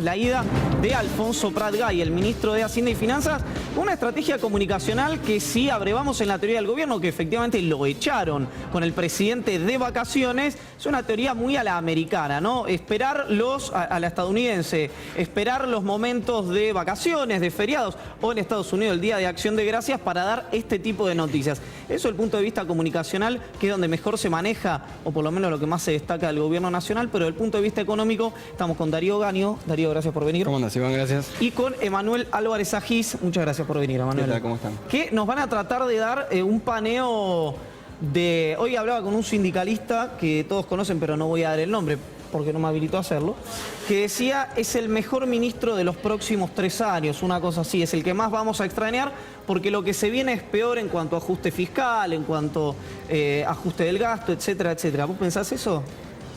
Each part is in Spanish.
La ida de Alfonso Prat-Gay, el ministro de Hacienda y Finanzas, una estrategia comunicacional que sí abrevamos en la teoría del gobierno, que efectivamente lo echaron con el presidente de vacaciones. Es una teoría muy a la americana, ¿no? Esperar a la estadounidense, esperar los momentos de vacaciones, de feriados, o en Estados Unidos el Día de Acción de Gracias para dar este tipo de noticias. Eso es el punto de vista comunicacional, que es donde mejor se maneja, o por lo menos lo que más se destaca del gobierno nacional, pero desde el punto de vista económico estamos con Darío Gaño. Darío, gracias por venir. ¿Cómo andas, Iván? Gracias. Y con Emanuel Álvarez Agis. Muchas gracias por venir, Emanuel. ¿Qué tal? ¿Cómo están? Que nos van a tratar de dar un paneo de... Hoy hablaba con un sindicalista que todos conocen, pero no voy a dar el nombre porque no me habilitó a hacerlo, que decía, es el mejor ministro de los próximos 3 años, una cosa así, es el que más vamos a extrañar porque lo que se viene es peor en cuanto a ajuste fiscal, en cuanto a ajuste del gasto, etcétera, etcétera. ¿Vos pensás eso?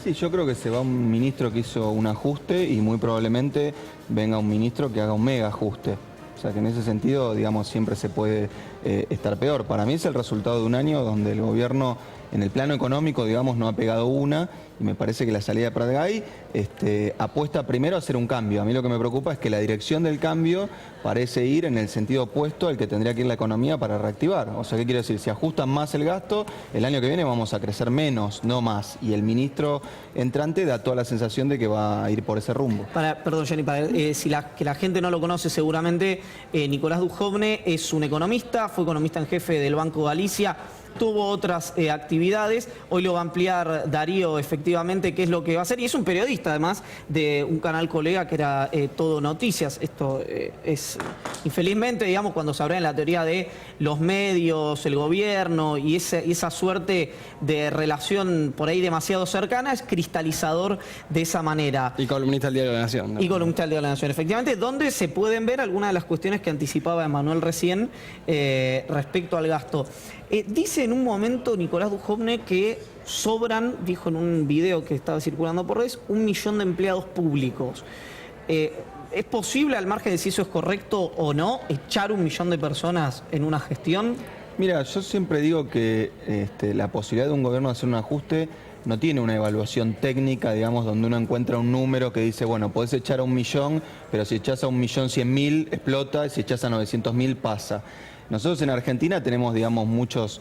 Sí, yo creo que se va un ministro que hizo un ajuste y muy probablemente venga un ministro que haga un mega ajuste. O sea que en ese sentido, digamos, siempre se puede estar peor. Para mí es el resultado de un año donde el gobierno, en el plano económico, digamos, no ha pegado una, y me parece que la salida de Prat-Gay apuesta primero a hacer un cambio. A mí lo que me preocupa es que la dirección del cambio parece ir en el sentido opuesto al que tendría que ir la economía para reactivar. O sea, ¿qué quiero decir? Si ajustan más el gasto, el año que viene vamos a crecer menos, no más. Y el ministro entrante da toda la sensación de que va a ir por ese rumbo. Perdón, Jenny, que la gente no lo conoce seguramente, Nicolás Dujovne es un economista, fue economista en jefe del Banco Galicia, tuvo otras actividades, hoy lo va a ampliar Darío efectivamente qué es lo que va a hacer, y es un periodista además de un canal colega que era Todo Noticias. Esto es, infelizmente, digamos, cuando se habla en la teoría de los medios, el gobierno y esa suerte de relación por ahí demasiado cercana, es cristalizador de esa manera. Y columnista del Diario de la Nación, ¿no? Y columnista del Diario de la Nación, efectivamente, donde se pueden ver algunas de las cuestiones que anticipaba Emanuel recién respecto al gasto. Dice en un momento Nicolás Dujovne que sobran, dijo en un video que estaba circulando por redes, 1 millón de empleados públicos. ¿Es posible, al margen de si eso es correcto o no, echar 1 millón de personas en una gestión? Mira, yo siempre digo que la posibilidad de un gobierno de hacer un ajuste no tiene una evaluación técnica, digamos, donde uno encuentra un número que dice, bueno, podés echar a 1 millón, pero si echás a 1.100.000 explota, y si echás a 900.000 pasa. Nosotros en Argentina tenemos, digamos, muchos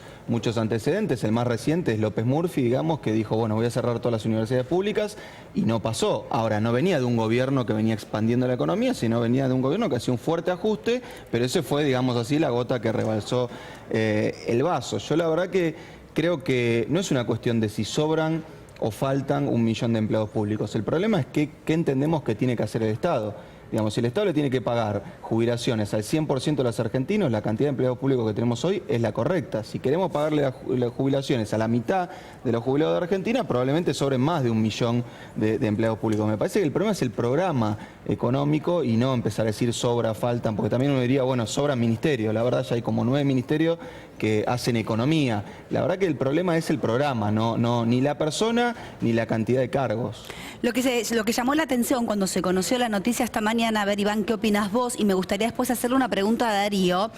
antecedentes. El más reciente es López Murphy, digamos, que dijo, bueno, voy a cerrar todas las universidades públicas, y no pasó. Ahora, no venía de un gobierno que venía expandiendo la economía, sino venía de un gobierno que hacía un fuerte ajuste, pero ese fue, digamos así, la gota que rebalsó el vaso. Yo la verdad que creo que no es una cuestión de si sobran o faltan 1 millón de empleados públicos. El problema es qué entendemos que tiene que hacer el Estado. Digamos, si el Estado le tiene que pagar jubilaciones al 100% de los argentinos, la cantidad de empleados públicos que tenemos hoy es la correcta. Si queremos pagarle las jubilaciones a la mitad de los jubilados de Argentina, probablemente sobren más de 1 millón de empleados públicos. Me parece que el problema es el programa económico y no empezar a decir sobra, faltan, porque también uno diría, bueno, sobran ministerios. La verdad ya hay como 9 ministerios que hacen economía. La verdad que el problema es el programa, ni la persona ni la cantidad de cargos. Lo que llamó la atención cuando se conoció la noticia esta mañana, a ver, Iván, ¿qué opinas vos? Y me gustaría después hacerle una pregunta a Darío.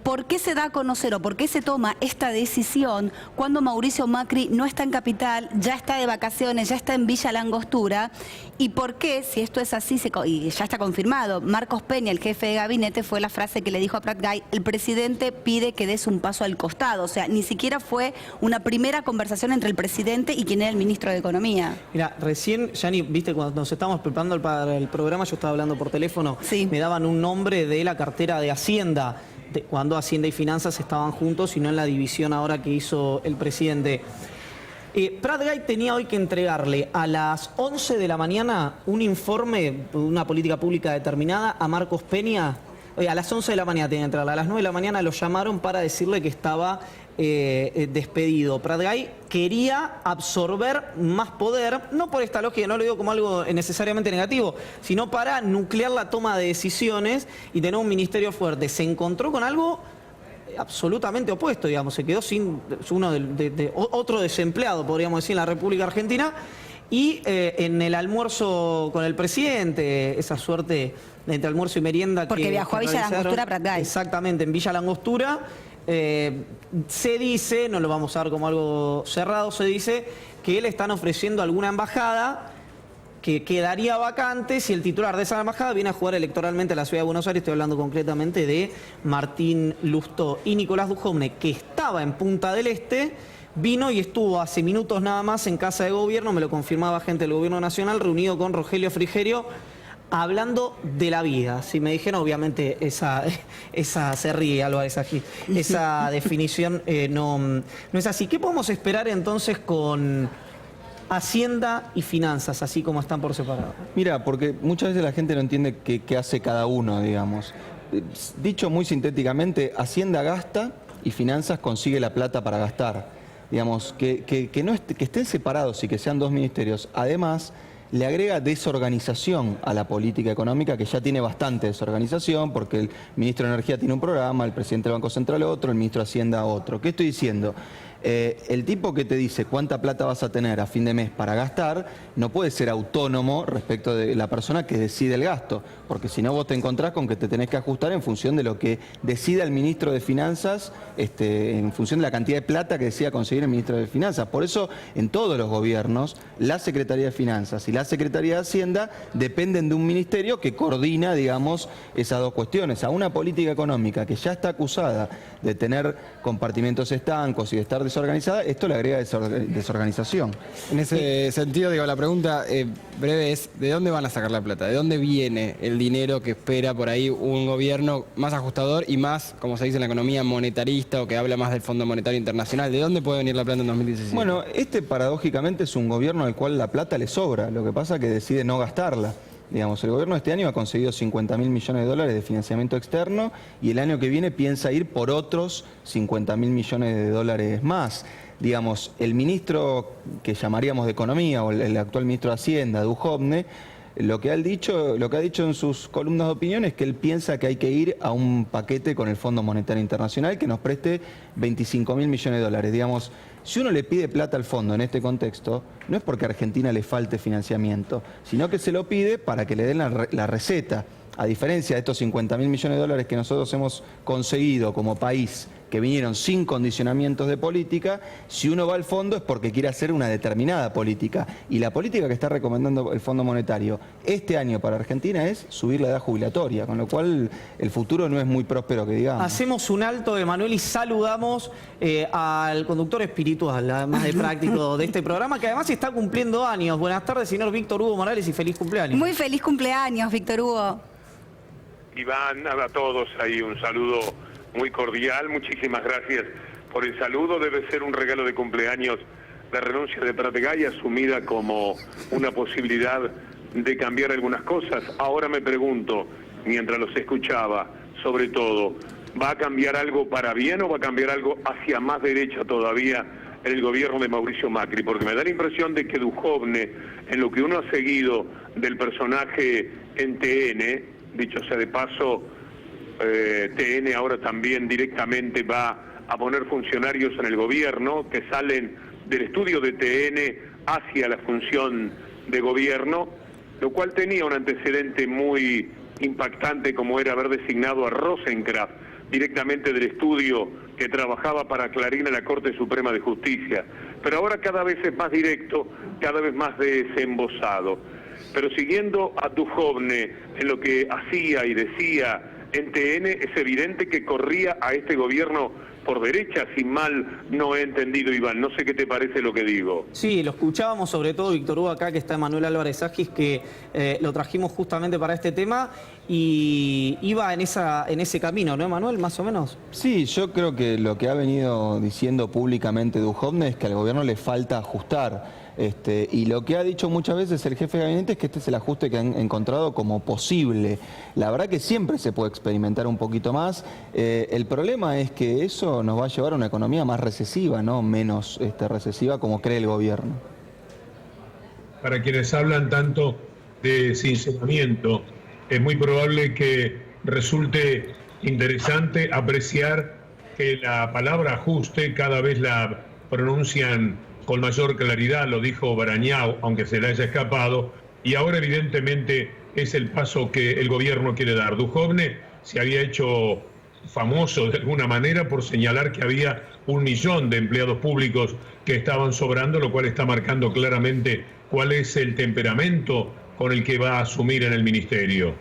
¿Por qué se da a conocer o por qué se toma esta decisión cuando Mauricio Macri no está en Capital, ya está de vacaciones, ya está en Villa La Angostura? ¿Y por qué, si esto es así, y ya está confirmado, Marcos Peña, el jefe de gabinete, fue la frase que le dijo a Prat-Gay, el presidente pide que des un paso al costado? O sea, ni siquiera fue una primera conversación entre el presidente y quien era el ministro de Economía. Mira, recién, Yani, viste, cuando nos estábamos preparando para el programa, yo estaba hablando por teléfono, sí. Me daban un nombre de la cartera de Hacienda, cuando Hacienda y Finanzas estaban juntos y no en la división ahora que hizo el presidente. Prat-Gay tenía hoy que entregarle a las 11 de la mañana un informe de una política pública determinada a Marcos Peña. A las 11 de la mañana tenía que entregarle, a las 9 de la mañana lo llamaron para decirle que estaba despedido. Prat-Gay quería absorber más poder, no por esta lógica, no lo digo como algo necesariamente negativo, sino para nuclear la toma de decisiones y tener un ministerio fuerte. Se encontró con algo absolutamente opuesto, digamos, se quedó sin otro desempleado, podríamos decir, en la República Argentina. Y en el almuerzo con el presidente, esa suerte de entre almuerzo y merienda porque viajó a Villa La Angostura, Prat-Gay. Exactamente, en Villa La Angostura. Se dice, no lo vamos a dar como algo cerrado, se dice que le están ofreciendo alguna embajada que quedaría vacante si el titular de esa embajada viene a jugar electoralmente a la Ciudad de Buenos Aires. Estoy hablando concretamente de Martín Lustó. Y Nicolás Dujovne, que estaba en Punta del Este, vino y estuvo hace minutos nada más en Casa de Gobierno, me lo confirmaba gente del Gobierno Nacional, reunido con Rogelio Frigerio, hablando de la vida. Si me dijeron, obviamente, esa se ríe, Álvarez Agis, esa definición no es así. ¿Qué podemos esperar entonces con Hacienda y Finanzas, así como están por separado? Mira, porque muchas veces la gente no entiende qué hace cada uno, digamos. Dicho muy sintéticamente, Hacienda gasta y Finanzas consigue la plata para gastar. Digamos, que estén separados y que sean dos ministerios. Además, le agrega desorganización a la política económica, que ya tiene bastante desorganización, porque el ministro de Energía tiene un programa, el presidente del Banco Central otro, el ministro de Hacienda otro. ¿Qué estoy diciendo? El tipo que te dice cuánta plata vas a tener a fin de mes para gastar no puede ser autónomo respecto de la persona que decide el gasto, porque si no vos te encontrás con que te tenés que ajustar en función de lo que decida el ministro de Finanzas, en función de la cantidad de plata que decida conseguir el ministro de Finanzas. Por eso en todos los gobiernos la Secretaría de Finanzas y la Secretaría de Hacienda dependen de un ministerio que coordina, digamos, esas dos cuestiones. A una política económica que ya está acusada de tener compartimentos estancos y de estar desorganizada, esto le agrega desorganización. En ese sentido, digo, la pregunta breve es, ¿de dónde van a sacar la plata? ¿De dónde viene el dinero que espera por ahí un gobierno más ajustador y más, como se dice en la economía, monetarista, o que habla más del Fondo Monetario Internacional? ¿De dónde puede venir la plata en 2017? Bueno, paradójicamente es un gobierno al cual la plata le sobra, lo que pasa es que decide no gastarla. Digamos, el gobierno de este año ha conseguido 50.000 millones de dólares de financiamiento externo y el año que viene piensa ir por otros 50.000 millones de dólares más. Digamos, el ministro que llamaríamos de Economía o el actual ministro de Hacienda, Dujovne, lo que ha dicho en sus columnas de opinión es que él piensa que hay que ir a un paquete con el Fondo Monetario Internacional que nos preste 25.000 millones de dólares. Digamos, si uno le pide plata al fondo en este contexto, no es porque a Argentina le falte financiamiento, sino que se lo pide para que le den la receta. A diferencia de estos 50.000 millones de dólares que nosotros hemos conseguido como país, que vinieron sin condicionamientos de política, si uno va al fondo es porque quiere hacer una determinada política. Y la política que está recomendando el Fondo Monetario este año para Argentina es subir la edad jubilatoria, con lo cual el futuro no es muy próspero, que digamos. Hacemos un alto, Emanuel, y saludamos al conductor espiritual, además de práctico de este programa, que además está cumpliendo años. Buenas tardes, señor Víctor Hugo Morales, y feliz cumpleaños. Muy feliz cumpleaños, Víctor Hugo. Iván, a todos ahí un saludo muy cordial, muchísimas gracias por el saludo. Debe ser un regalo de cumpleaños la renuncia de Pratgay, asumida como una posibilidad de cambiar algunas cosas. Ahora me pregunto, mientras los escuchaba, sobre todo, ¿va a cambiar algo para bien o va a cambiar algo hacia más derecha todavía en el gobierno de Mauricio Macri? Porque me da la impresión de que Dujovne, en lo que uno ha seguido del personaje en TN, dicho sea de paso, TN ahora también directamente va a poner funcionarios en el gobierno que salen del estudio de TN hacia la función de gobierno, lo cual tenía un antecedente muy impactante, como era haber designado a Rosenkrantz directamente del estudio que trabajaba para Clarín en la Corte Suprema de Justicia. Pero ahora cada vez es más directo, cada vez más desembosado. Pero siguiendo a Dujovne en lo que hacía y decía en TN, es evidente que corría a este gobierno por derecha, si mal no he entendido, Iván. No sé qué te parece lo que digo. Sí, lo escuchábamos sobre todo, Víctor Hugo, acá que está Emanuel Álvarez Agis, que lo trajimos justamente para este tema y iba en ese camino, ¿no, Emanuel? Más o menos. Sí, yo creo que lo que ha venido diciendo públicamente Dujovne es que al gobierno le falta ajustar. Y lo que ha dicho muchas veces el jefe de gabinete es que este es el ajuste que han encontrado como posible. La verdad que siempre se puede experimentar un poquito más. El problema es que eso nos va a llevar a una economía más recesiva, no menos recesiva como cree el gobierno. Para quienes hablan tanto de sinceramiento, es muy probable que resulte interesante apreciar que la palabra ajuste cada vez la pronuncian con mayor claridad, lo dijo Barañao, aunque se le haya escapado, y ahora evidentemente es el paso que el gobierno quiere dar. Dujovne se había hecho famoso de alguna manera por señalar que había 1 millón de empleados públicos que estaban sobrando, lo cual está marcando claramente cuál es el temperamento con el que va a asumir en el ministerio.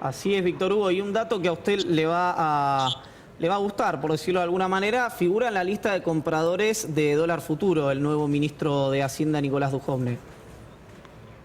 Así es, Víctor Hugo, y un dato que a usted le va a gustar, por decirlo de alguna manera, figura en la lista de compradores de dólar futuro, el nuevo ministro de Hacienda, Nicolás Dujovne.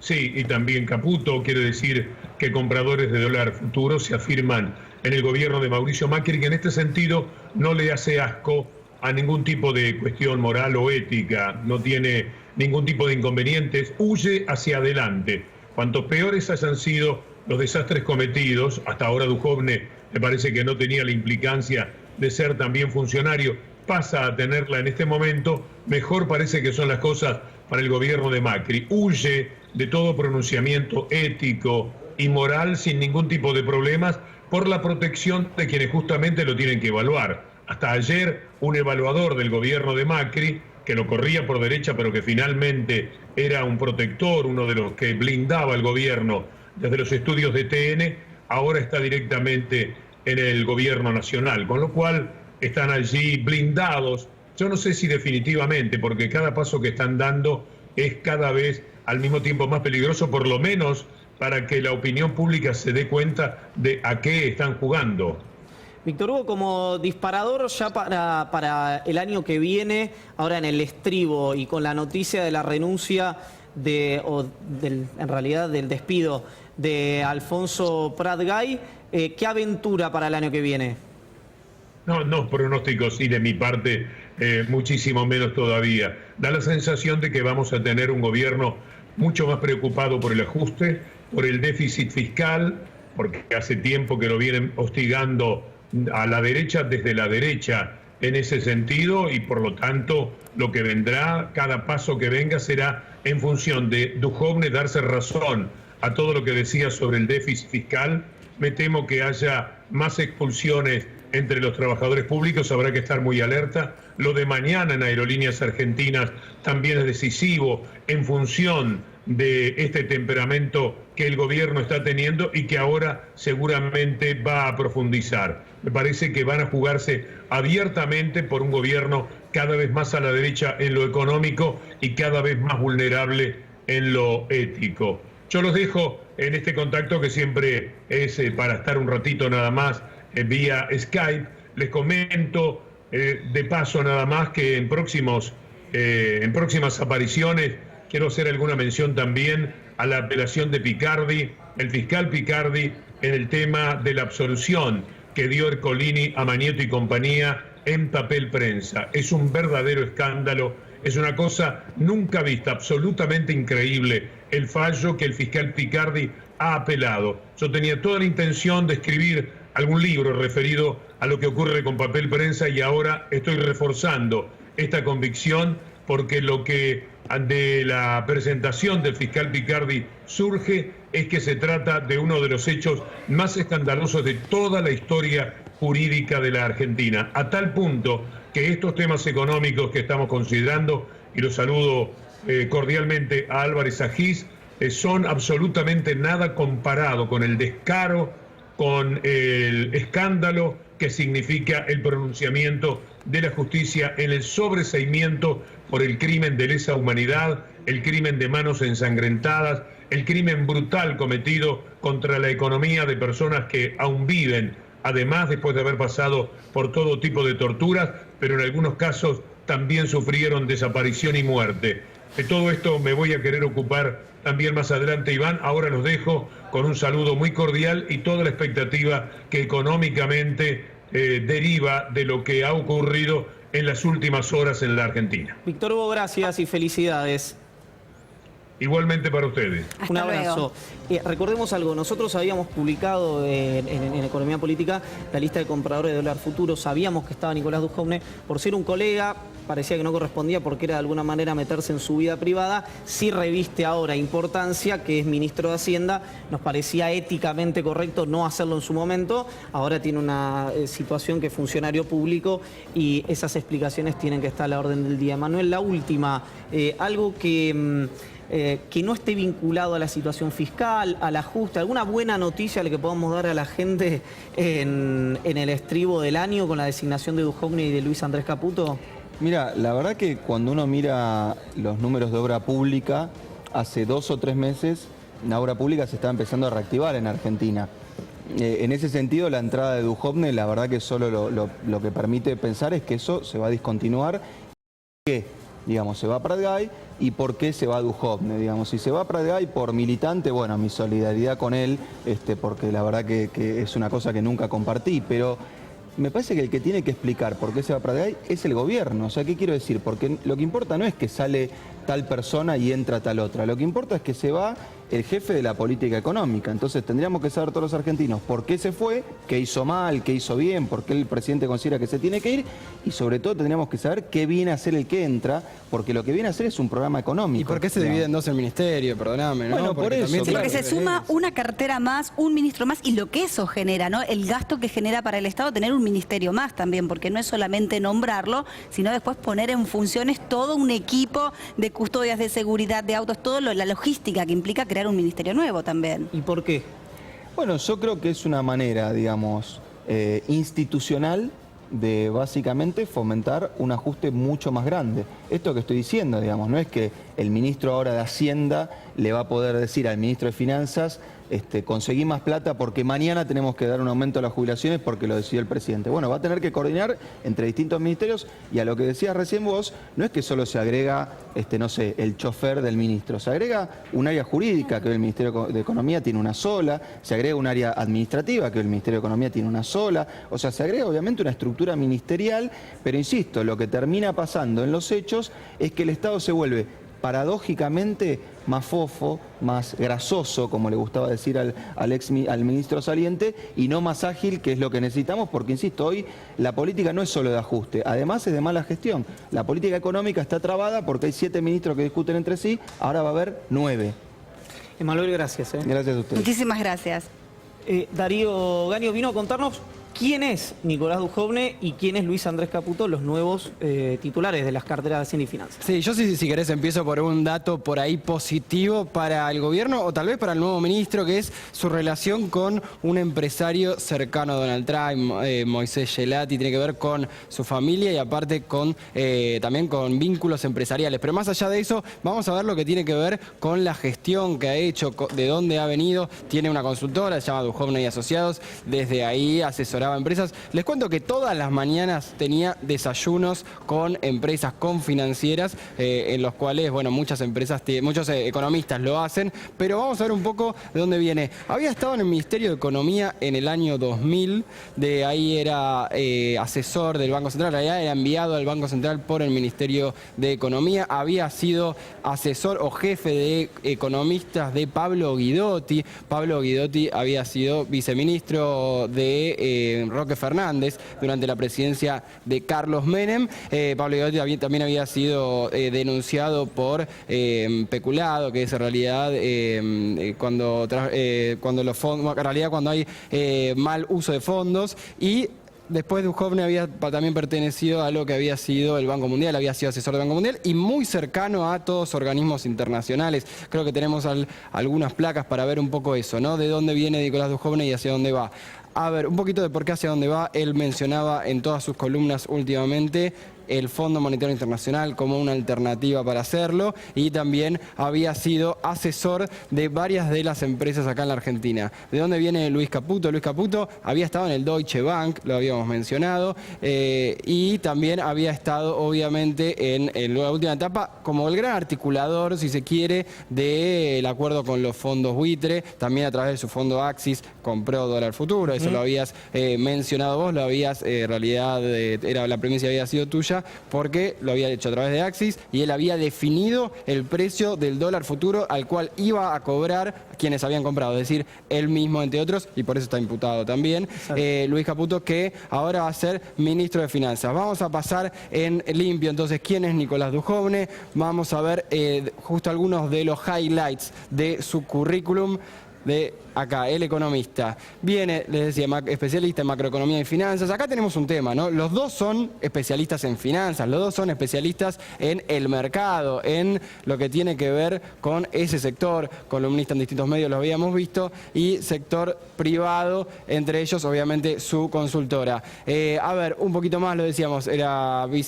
Sí, y también Caputo, quiere decir que compradores de dólar futuro se afirman en el gobierno de Mauricio Macri, que en este sentido no le hace asco a ningún tipo de cuestión moral o ética, no tiene ningún tipo de inconvenientes, huye hacia adelante. Cuanto peores hayan sido los desastres cometidos, hasta ahora Dujovne me parece que no tenía la implicancia de ser también funcionario, pasa a tenerla en este momento, mejor parece que son las cosas para el gobierno de Macri. Huye de todo pronunciamiento ético y moral sin ningún tipo de problemas por la protección de quienes justamente lo tienen que evaluar. Hasta ayer un evaluador del gobierno de Macri, que lo corría por derecha pero que finalmente era un protector, uno de los que blindaba el gobierno desde los estudios de TN, ahora está directamente en el gobierno nacional, con lo cual están allí blindados. Yo no sé si definitivamente, porque cada paso que están dando es cada vez al mismo tiempo más peligroso, por lo menos para que la opinión pública se dé cuenta de a qué están jugando. Víctor Hugo, como disparador ya para el año que viene, ahora en el estribo y con la noticia de la renuncia en realidad del despido de Alfonso Prat-Gay, ¿qué aventura para el año que viene? No pronósticos, y de mi parte muchísimo menos todavía. Da la sensación de que vamos a tener un gobierno mucho más preocupado por el ajuste, por el déficit fiscal, porque hace tiempo que lo vienen hostigando a la derecha, desde la derecha en ese sentido, y por lo tanto lo que vendrá, cada paso que venga será en función de Dujovne darse razón a todo lo que decía sobre el déficit fiscal. Me temo que haya más expulsiones entre los trabajadores públicos, habrá que estar muy alerta. Lo de mañana en Aerolíneas Argentinas también es decisivo en función de este temperamento que el gobierno está teniendo y que ahora seguramente va a profundizar. Me parece que van a jugarse abiertamente por un gobierno cada vez más a la derecha en lo económico y cada vez más vulnerable en lo ético. Yo los dejo en este contacto que siempre es para estar un ratito nada más vía Skype. Les comento de paso nada más que en próximas apariciones quiero hacer alguna mención también a la apelación de Picardi, el fiscal Picardi, en el tema de la absolución que dio Ercolini a Magneto y compañía en Papel Prensa. Es un verdadero escándalo, es una cosa nunca vista, absolutamente increíble el fallo que el fiscal Picardi ha apelado. Yo tenía toda la intención de escribir algún libro referido a lo que ocurre con Papel Prensa y ahora estoy reforzando esta convicción porque lo que de la presentación del fiscal Picardi surge es que se trata de uno de los hechos más escandalosos de toda la historia jurídica de la Argentina, a tal punto que estos temas económicos que estamos considerando, y los saludo cordialmente a Álvarez Agís, son absolutamente nada comparado con el descaro, con el escándalo que significa el pronunciamiento de la justicia en el sobreseimiento por el crimen de lesa humanidad, el crimen de manos ensangrentadas, el crimen brutal cometido contra la economía de personas que aún viven, además después de haber pasado por todo tipo de torturas, pero en algunos casos también sufrieron desaparición y muerte. De todo esto me voy a querer ocupar también más adelante, Iván. Ahora los dejo con un saludo muy cordial y toda la expectativa que económicamente deriva de lo que ha ocurrido en las últimas horas en la Argentina. Víctor Hugo, gracias y felicidades. Igualmente para ustedes. Hasta Un abrazo. Recordemos algo, nosotros habíamos publicado en Economía Política la lista de compradores de dólar futuro, sabíamos que estaba Nicolás Dujovne, por ser un colega, parecía que no correspondía porque era de alguna manera meterse en su vida privada, sí reviste ahora importancia, que es ministro de Hacienda, nos parecía éticamente correcto no hacerlo en su momento, ahora tiene una situación que es funcionario público y esas explicaciones tienen que estar a la orden del día. Manuel, la última, algo que no esté vinculado a la situación fiscal, al ajuste, alguna buena noticia que podamos dar a la gente en el estribo del año con la designación de Dujovne y de Luis Andrés Caputo? Mira, la verdad que cuando uno mira los números de obra pública, hace 2 o 3 meses la obra pública se está empezando a reactivar en Argentina. En ese sentido, la entrada de Duhovne, la verdad que solo lo que permite pensar es que eso se va a discontinuar. ¿Qué? Digamos, se va a Pratgay y por qué se va a Duhovne. Digamos, si se va a Pratgay por militante, bueno, mi solidaridad con él, porque la verdad que es una cosa que nunca compartí, pero me parece que el que tiene que explicar por qué se va a Pratgay es el gobierno. O sea, ¿qué quiero decir? Porque lo que importa no es que sale tal persona y entra tal otra. Lo que importa es que se va el jefe de la política económica. Entonces tendríamos que saber todos los argentinos por qué se fue, qué hizo mal, qué hizo bien, por qué el presidente considera que se tiene que ir y sobre todo tendríamos que saber qué viene a hacer el que entra, porque lo que viene a hacer es un programa económico. ¿Y por qué se divide en 2 el ministerio? Perdóname, ¿no? Bueno, por eso, Sí, claro. porque se suma una cartera más, un ministro más y lo que eso genera, ¿no? El gasto que genera para el Estado tener un ministerio más también, porque no es solamente nombrarlo, sino después poner en funciones todo un equipo de custodias de seguridad, de autos, la logística que implica crear un ministerio nuevo también. ¿Y por qué? Bueno, yo creo que es una manera, digamos, institucional de básicamente fomentar un ajuste mucho más grande. Esto que estoy diciendo, digamos, no es que el ministro ahora de Hacienda le va a poder decir al ministro de Finanzas, conseguí más plata porque mañana tenemos que dar un aumento a las jubilaciones porque lo decidió el presidente. Bueno, va a tener que coordinar entre distintos ministerios y a lo que decías recién vos, no es que solo se agrega, no sé, el chofer del ministro, se agrega un área jurídica que el Ministerio de Economía tiene una sola, se agrega un área administrativa que el Ministerio de Economía tiene una sola, o sea, se agrega obviamente una estructura ministerial, pero insisto, lo que termina pasando en los hechos es que el Estado se vuelve paradójicamente más fofo, más grasoso, como le gustaba decir al ministro saliente, y no más ágil, que es lo que necesitamos, porque, insisto, hoy la política no es solo de ajuste, además es de mala gestión. La política económica está trabada porque hay 7 ministros que discuten entre sí, ahora va a haber 9. Emanuel, gracias. Gracias a ustedes. Muchísimas gracias. Darío Gaño vino a contarnos quién es Nicolás Duhovne y quién es Luis Andrés Caputo, los nuevos titulares de las carteras de Hacienda y Finanzas. Sí, yo si querés empiezo por un dato por ahí positivo para el gobierno o tal vez para el nuevo ministro, que es su relación con un empresario cercano a Donald Trump, Moisés Gelati, tiene que ver con su familia y aparte también con vínculos empresariales. Pero más allá de eso, vamos a ver lo que tiene que ver con la gestión que ha hecho, de dónde ha venido. Tiene una consultora, se llama Duhovne y Asociados, desde ahí asesoraba a empresas. Les cuento que todas las mañanas tenía desayunos con empresas, con financieras, en los cuales, bueno, muchos economistas lo hacen, pero vamos a ver un poco de dónde viene. Había estado en el Ministerio de Economía en el año 2000, de ahí era asesor del Banco Central, allá era enviado al Banco Central por el Ministerio de Economía, había sido asesor o jefe de economistas de Pablo Guidotti. Pablo Guidotti había sido viceministro de Roque Fernández durante la presidencia de Carlos Menem. Pablo Guidotti también había sido denunciado por peculado, que es en realidad cuando hay mal uso de fondos, y después Duhovne había también pertenecido a lo que había sido el Banco Mundial, había sido asesor del Banco Mundial y muy cercano a todos los organismos internacionales. Creo que tenemos algunas placas para ver un poco eso, ¿no? De dónde viene Nicolás Duhovne y hacia dónde va. A ver, un poquito de por qué hacia dónde va. Él mencionaba en todas sus columnas últimamente el Fondo Monetario Internacional como una alternativa para hacerlo, y también había sido asesor de varias de las empresas acá en la Argentina. ¿De dónde viene Luis Caputo? Luis Caputo había estado en el Deutsche Bank, lo habíamos mencionado, y también había estado obviamente en la última etapa como el gran articulador, si se quiere, del acuerdo con los fondos buitre. También a través de su fondo Axis compró dólar futuro, eso lo habías mencionado vos, lo habías, en realidad la premisa había sido tuya, porque lo había hecho a través de Axis y él había definido el precio del dólar futuro al cual iba a cobrar quienes habían comprado, es decir, él mismo entre otros, y por eso está imputado también, Luis Caputo, que ahora va a ser ministro de Finanzas. Vamos a pasar en limpio entonces quién es Nicolás Duhovne, vamos a ver justo algunos de los highlights de su currículum. de acá, el economista. Viene, les decía, especialista en macroeconomía y finanzas. Acá tenemos un tema, ¿no? Los dos son especialistas en finanzas, los dos son especialistas en el mercado, en lo que tiene que ver con ese sector, columnista en distintos medios, lo habíamos visto, y sector privado, entre ellos, obviamente, su consultora. A ver, un poquito más, lo decíamos,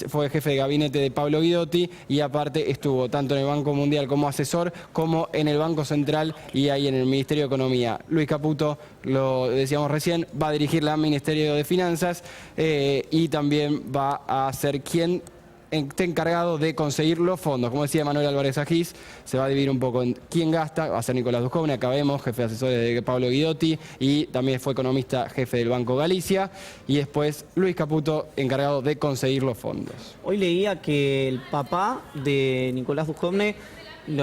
fue jefe de gabinete de Pablo Guidotti y aparte estuvo tanto en el Banco Mundial como asesor, como en el Banco Central y ahí en el Ministerio de Economía. Luis Caputo, lo decíamos recién, va a dirigir el Ministerio de Finanzas y también va a ser quien esté encargado de conseguir los fondos. Como decía Manuel Álvarez Agis, se va a dividir un poco en quién gasta, va a ser Nicolás Duchovne, acá vemos, jefe de asesores de Pablo Guidotti, y también fue economista jefe del Banco Galicia, y después Luis Caputo, encargado de conseguir los fondos. Hoy leía que el papá de Nicolás Duchovne,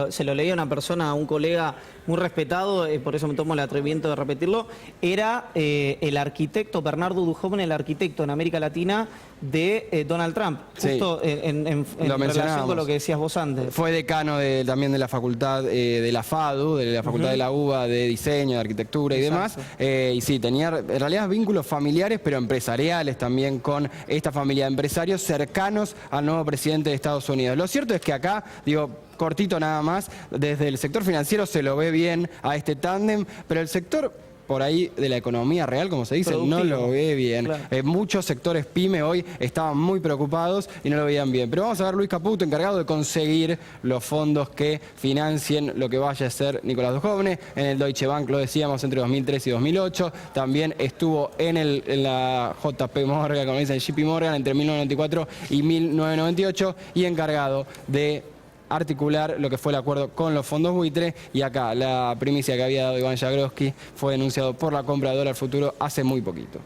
se lo leía a una persona, a un colega muy respetado, por eso me tomo el atrevimiento de repetirlo, era el arquitecto, Bernardo Duchovne, el arquitecto en América Latina de Donald Trump, justo sí, en relación con lo que decías vos antes. Fue decano también de la facultad de la FADU, de la facultad de la UBA, de diseño, de arquitectura y demás. Y sí, tenía en realidad vínculos familiares, pero empresariales también con esta familia de empresarios cercanos al nuevo presidente de Estados Unidos. Lo cierto es que acá, digo, cortito nada más, desde el sector financiero se lo ve bien a este tándem, pero el sector por ahí de la economía real, como se dice, no lo ve bien. Claro. Muchos sectores pyme hoy estaban muy preocupados y no lo veían bien. Pero vamos a ver Luis Caputo, encargado de conseguir los fondos que financien lo que vaya a ser Nicolás Duchovne. En el Deutsche Bank, lo decíamos, entre 2003 y 2008. También estuvo en la JP Morgan, como dicen, JP Morgan, entre 1994 y 1998, y encargado de articular lo que fue el acuerdo con los fondos buitre. Y acá la primicia que había dado Iván Jagroski fue denunciado por la compra de dólar futuro hace muy poquito.